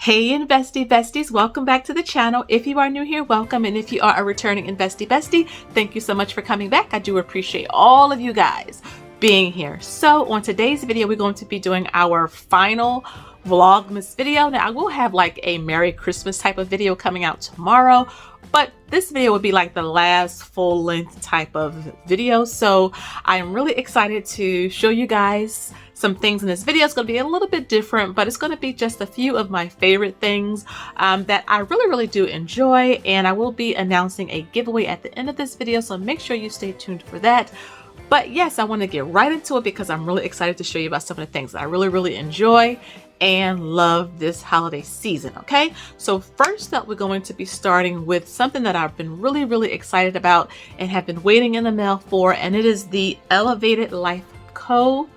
Hey Investy Besties, welcome back to the channel. If you are new here, welcome. And if you are a returning Investy Bestie, thank you so much for coming back. I do appreciate all of you guys being here. So on today's video, we're going to be doing our final Vlogmas video. Now I will have like a Merry Christmas type of video coming out tomorrow, but this video would be like the last full-length type of video. So I am really excited to show you guys some things in this video. It's going to be a little bit different, but it's going to be just a few of my favorite things that I really do enjoy, and I will be announcing a giveaway at the end of this video, so make sure you stay tuned for that. But yes, I want to get right into it because I'm really excited to show you about some of the things that I really enjoy and love this holiday season. Okay, so first up, we're going to be starting with something that I've been really excited about and have been waiting in the mail for, and it is the Elevated Life Co.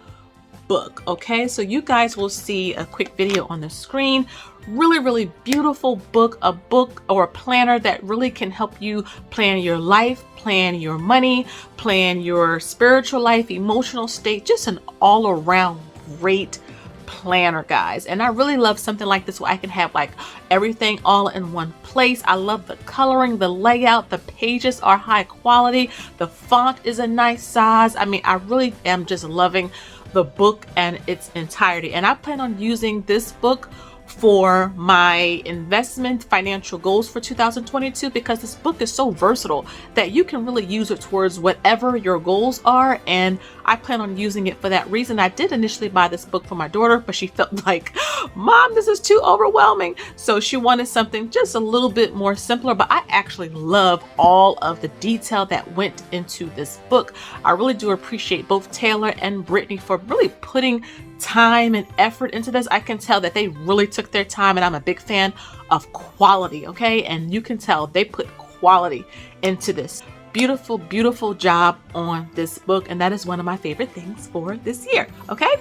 book. Okay, so you guys will see a quick video on the screen. Really beautiful book, a book or a planner that really can help you plan your life, plan your money, plan your spiritual life, emotional state, just an all-around great planner, guys. And I really love something like this where I can have like everything all in one place. I love the coloring, the layout, the pages are high quality, the font is a nice size. I mean, I really am just loving the book and its entirety, and I plan on using this book for my investment financial goals for 2022 because this book is so versatile that you can really use it towards whatever your goals are, and I plan on using it for that reason. I did initially buy this book for my daughter, but she felt like, Mom, this is too overwhelming, so she wanted something just a little bit more simpler. But I actually love all of the detail that went into this book. I really do appreciate both Taylor and Brittany for really putting time and effort into this. I can tell that they really took their time, and I'm a big fan of quality. Okay, and you can tell they put quality into this. Beautiful job on this book, and that is one of my favorite things for this year. Okay,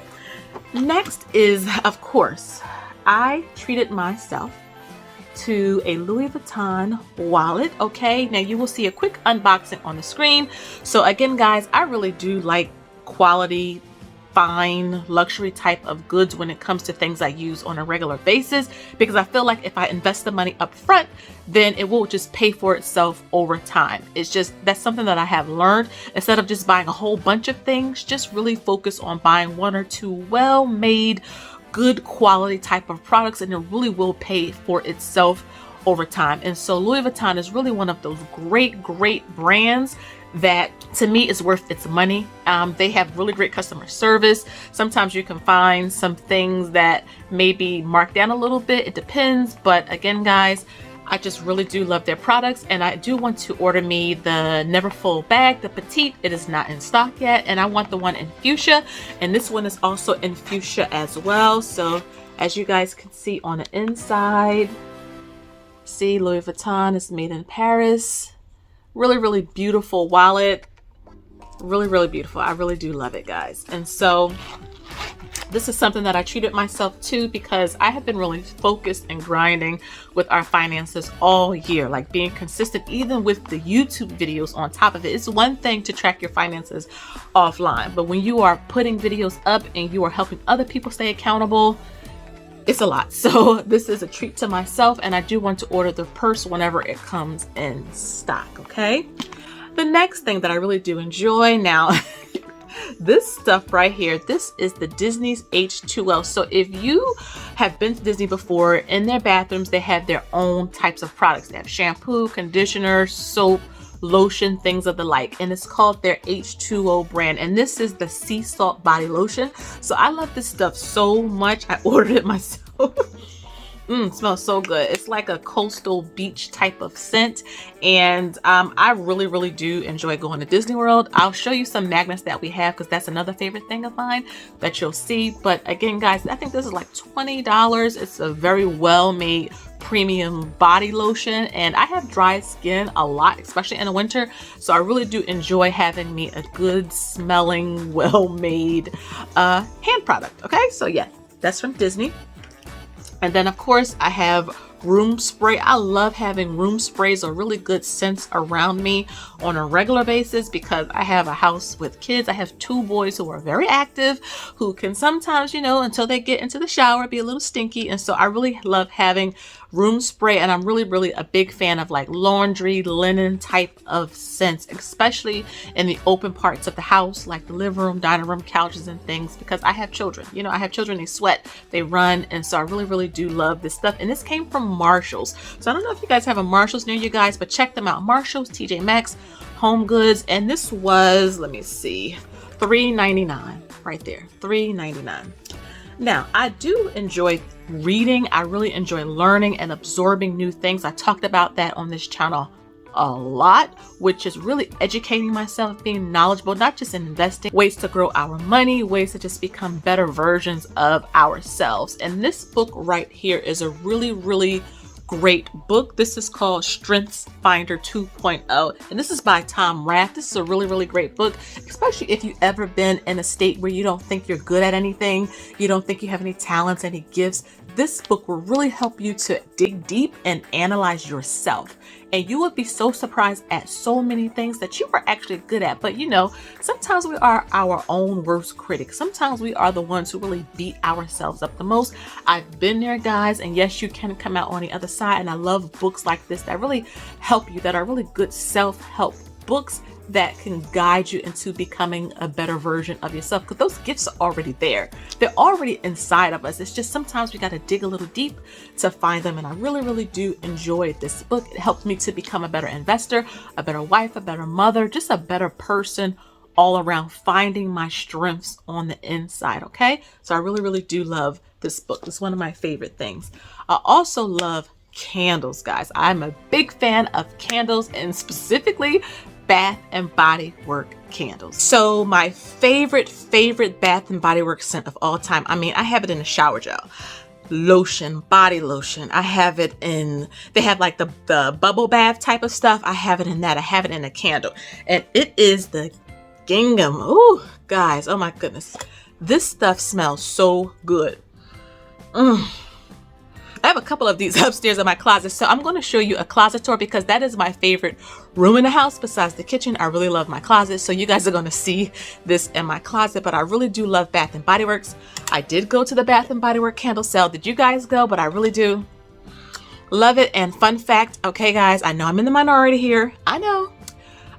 next is, of course, I treated myself to a Louis Vuitton wallet. Okay, now you will see a quick unboxing on the screen. So again, guys, I really do like quality, fine luxury type of goods when it comes to things I use on a regular basis, because I feel like if I invest the money up front, then it will just pay for itself over time. It's just, that's something that I have learned. Instead of just buying a whole bunch of things, just really focus on buying one or two well-made, good quality type of products, and it really will pay for itself over time. And so Louis Vuitton is really one of those great brands that to me is worth its money. They have really great customer service. Sometimes you can find some things that may be marked down a little bit, it depends, but again, guys, I just really do love their products, and I do want to order me the Never Full bag, the petite. It is not in stock yet, and I want the one in fuchsia, and this one is also in fuchsia as well. So as you guys can see on the inside, see, Louis Vuitton is made in Paris. Really beautiful wallet. Really beautiful. I really do love it, guys. And so this is something that I treated myself to because I have been really focused and grinding with our finances all year, like being consistent even with the YouTube videos on top of it. It's one thing to track your finances offline, but when you are putting videos up and you are helping other people stay accountable, it's a lot. So this is a treat to myself, and I do want to order the purse whenever it comes in stock. Okay, the next thing that I really do enjoy now, this stuff right here, this is the Disney's H2O. So if you have been to Disney before, in their bathrooms they have their own types of products. They have shampoo, conditioner, soap, lotion, things of the like, and it's called their H2O brand, and this is the sea salt body lotion. So I love this stuff so much, I ordered it myself. It smells so good. It's like a coastal beach type of scent, and I really do enjoy going to Disney World. I'll show you some magnets that we have because that's another favorite thing of mine that you'll see. But again, guys, I think this is like $20. It's a very well made premium body lotion, and I have dry skin a lot, especially in the winter, so I really do enjoy having me a good smelling, well made hand product. Okay, so yeah, that's from Disney. And then of course I have room spray. I love having room sprays or really good scents around me on a regular basis because I have a house with kids. I have 2 boys who are very active, who can sometimes, you know, until they get into the shower, be a little stinky. And so I really love having room spray, and I'm really a big fan of like laundry, linen type of scents, especially in the open parts of the house, like the living room, dining room, couches and things, because I have children. You know, I have children, they sweat, they run, and so I really do love this stuff. And this came from Marshalls. So I don't know if you guys have a Marshalls near you guys, but check them out. Marshalls, TJ Maxx, Home Goods, and this was, let me see, $3.99 right there, $3.99. Now, I do enjoy reading. I really enjoy learning and absorbing new things. I talked about that on this channel a lot, which is really educating myself, being knowledgeable, not just in investing, ways to grow our money, ways to just become better versions of ourselves. And this book right here is a really great book. This is called Strengths Finder 2.0, and this is by Tom Rath. This is a really great book, especially if you've ever been in a state where you don't think you're good at anything, you don't think you have any talents, any gifts. This book will really help you to dig deep and analyze yourself. And you would be so surprised at so many things that you are actually good at. But you know, sometimes we are our own worst critics. Sometimes we are the ones who really beat ourselves up the most. I've been there, guys, and yes, you can come out on the other side. And I love books like this that really help you, that are really good self-help books that can guide you into becoming a better version of yourself, because those gifts are already there. They're already inside of us. It's just sometimes we got to dig a little deep to find them. And I really do enjoy this book. It helped me to become a better investor, a better wife, a better mother, just a better person all around, finding my strengths on the inside. Okay, so I really do love this book. It's one of my favorite things. I also love candles, guys. I'm a big fan of candles, and specifically Bath and Body Work candles. So my favorite Bath and Body Work scent of all time, I mean, I have it in a shower gel, lotion, body lotion. I have it in, they have like the bubble bath type of stuff. I have it in that. I have it in a candle, and it is the gingham. Oh, guys, oh my goodness, this stuff smells so good. I have a couple of these upstairs in my closet, so I'm going to show you a closet tour because that is my favorite room in the house besides the kitchen. I really love my closet, so you guys are going to see this in my closet. But I really do love Bath and Body Works. I did go to the Bath and Body Works candle sale. Did you guys go? But I really do love it. And fun fact, okay guys, I know I'm in the minority here. I know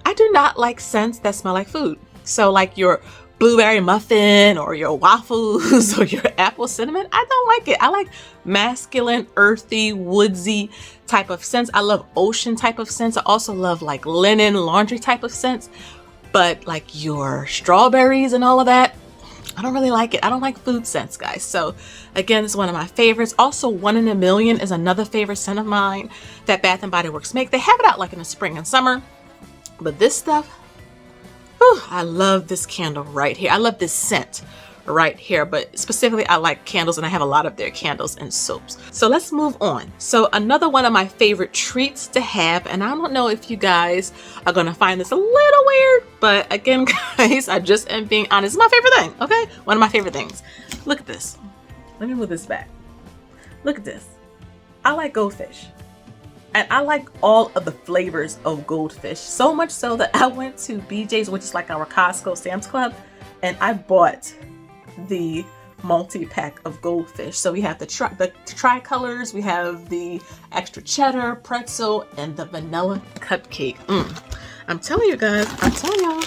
I do not like scents that smell like food. So like your blueberry muffin or your waffles or your apple cinnamon, I don't like it. I like masculine, earthy, woodsy type of scents. I love ocean type of scents. I also love like linen, laundry type of scents. But like your strawberries and all of that, I don't really like it. I don't like food scents, guys. So again, it's one of my favorites. Also, 1 in a Million is another favorite scent of mine that Bath and Body Works make. They have it out like in the spring and summer, but this stuff, whew, I love this candle right here. I love this scent right here, but specifically I like candles, and I have a lot of their candles and soaps. So let's move on. So another one of my favorite treats to have, and I don't know if you guys are gonna find this a little weird, but again, guys, I just am being honest. It's my favorite thing, okay? One of my favorite things. Look at this. Let me move this back. Look at this. I like Goldfish. And I like all of the flavors of Goldfish, so much so that I went to BJ's, which is like our Costco Sam's Club, and I bought the multi-pack of Goldfish. So we have the tricolors, we have the extra cheddar, pretzel, and the vanilla cupcake. I'm telling you guys, I'm telling y'all.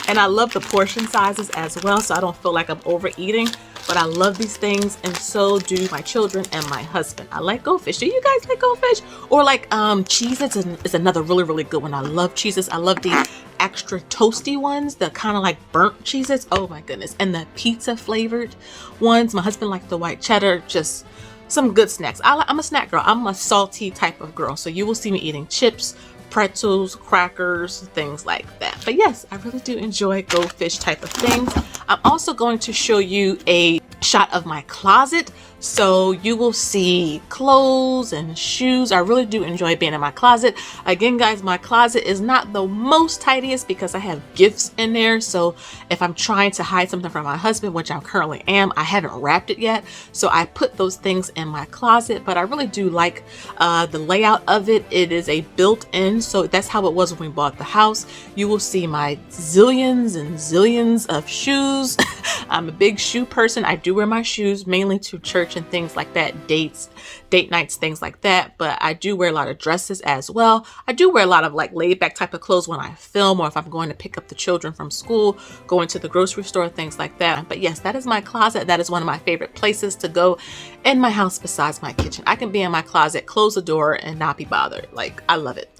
And I love the portion sizes as well, so I don't feel like I'm overeating. But I love these things, and so do my children and my husband. I like Goldfish. Do you guys like Goldfish? Or like Cheez-Its is another really good one. I love Cheez-Its. I love the extra toasty ones, the kind of like burnt Cheez-Its. Oh my goodness. And the pizza flavored ones. My husband likes the white cheddar. Just some good snacks. I'm a snack girl. I'm a salty type of girl. So you will see me eating chips, pretzels, crackers, things like that. But yes, I really do enjoy Goldfish type of things. I'm also going to show you a shot of my closet. So you will see clothes and shoes. I really do enjoy being in my closet. Again, guys, my closet is not the most tidiest because I have gifts in there. So if I'm trying to hide something from my husband, which I currently am, I haven't wrapped it yet. So I put those things in my closet, but I really do like the layout of it. It is a built-in, so that's how it was when we bought the house. You will see my zillions and zillions of shoes. I'm a big shoe person. I do wear my shoes mainly to church and things like that, date nights, things like that. But I do wear a lot of dresses as well. I do wear a lot of like laid back type of clothes when I film, or if I'm going to pick up the children from school, going to the grocery store, things like that. But yes, that is my closet. That is one of my favorite places to go in my house besides my kitchen. I can be in my closet, close the door, and not be bothered. Like, I love it.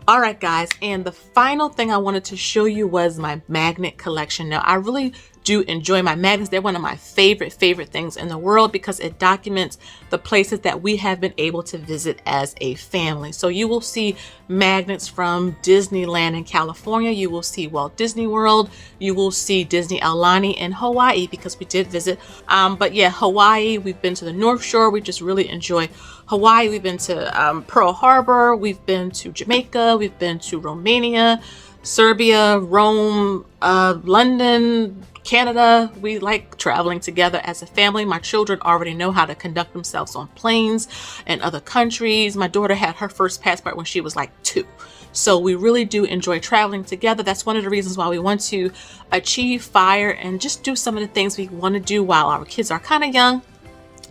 All right, guys. And the final thing I wanted to show you was my magnet collection. Now, I really do enjoy my magnets. They're one of my favorite things in the world because it documents the places that we have been able to visit as a family. So you will see magnets from Disneyland in California. You will see Walt Disney World. You will see Disney Aulani in Hawaii because we did visit. But yeah, Hawaii, we've been to the North Shore. We just really enjoy Hawaii. We've been to Pearl Harbor. We've been to Jamaica. We've been to Romania, Serbia, Rome, London, Canada. We like traveling together as a family. My children already know how to conduct themselves on planes in other countries. My daughter had her first passport when she was like 2. So we really do enjoy traveling together. That's one of the reasons why we want to achieve FIRE and just do some of the things we want to do while our kids are kind of young.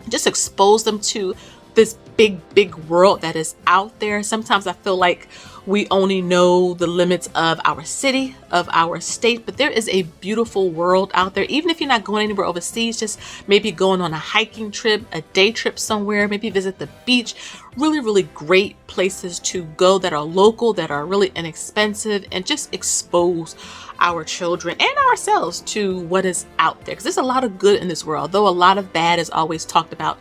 Just expose them to this big world that is out there. Sometimes I feel like we only know the limits of our city, of our state, but there is a beautiful world out there. Even if you're not going anywhere overseas, just maybe going on a hiking trip, a day trip somewhere, maybe visit the beach. Really great places to go that are local, that are really inexpensive, and just expose our children and ourselves to what is out there. Because there's a lot of good in this world, though a lot of bad is always talked about.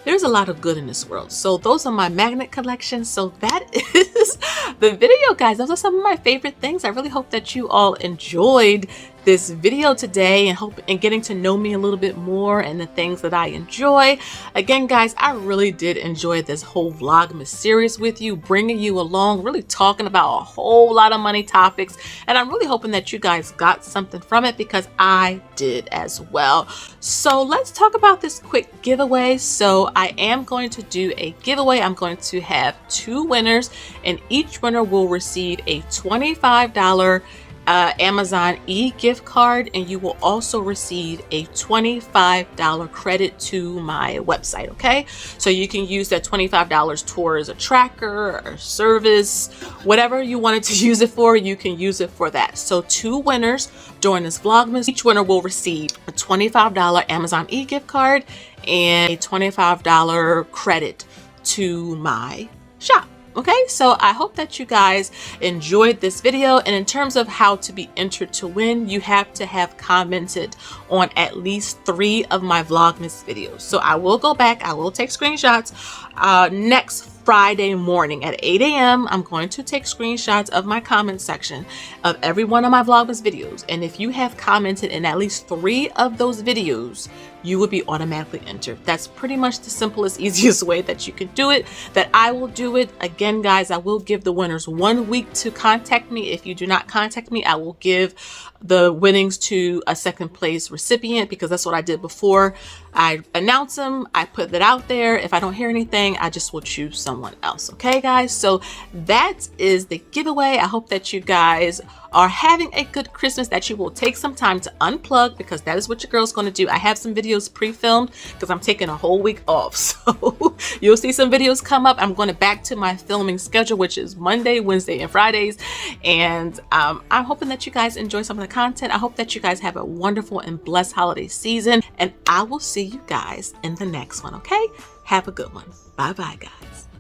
There's a lot of good in this world. So those are my magnet collections. So that is the video, guys. Those are some of my favorite things. I really hope that you all enjoyed this video today and getting to know me a little bit more and the things that I enjoy. Again, guys, I really did enjoy this whole Vlogmas series with you, bringing you along, really talking about a whole lot of money topics. And I'm really hoping that you guys got something from it because I did as well. So let's talk about this quick giveaway. So I am going to do a giveaway. I'm going to have 2 winners, and each winner will receive a $25 Amazon e-gift card, and you will also receive a $25 credit to my website. Okay, so you can use that $25 towards a tracker or service, whatever you wanted to use it for, you can use it for that. So 2 winners during this Vlogmas. Each winner will receive a $25 Amazon e-gift card and a $25 credit to my shop. Okay, so I hope that you guys enjoyed this video. And in terms of how to be entered to win, you have to have commented on at least 3 of my Vlogmas videos. So I will go back, I will take screenshots next Friday morning at 8 a.m. I'm going to take screenshots of my comment section of every one of my Vlogmas videos. And if you have commented in at least 3 of those videos, you will be automatically entered. That's pretty much the simplest, easiest way that you can do it, that I will do it. Again, guys, I will give the winners 1 week to contact me. If you do not contact me, I will give the winnings to a 2nd place recipient, because that's what I did before. I announce them, I put that out there. If I don't hear anything, I just will choose someone else. Okay, guys, so that is the giveaway. I hope that you guys are having a good Christmas, that you will take some time to unplug, because that is what your girl's going to do. I have some videos pre-filmed because I'm taking a whole week off, so you'll see some videos come up. I'm going back to my filming schedule, which is Monday, Wednesday, and Fridays, and I'm hoping that you guys enjoy some of the content. I hope that you guys have a wonderful and blessed holiday season, and I will see you guys in the next one. Okay, have a good one. Bye bye, guys.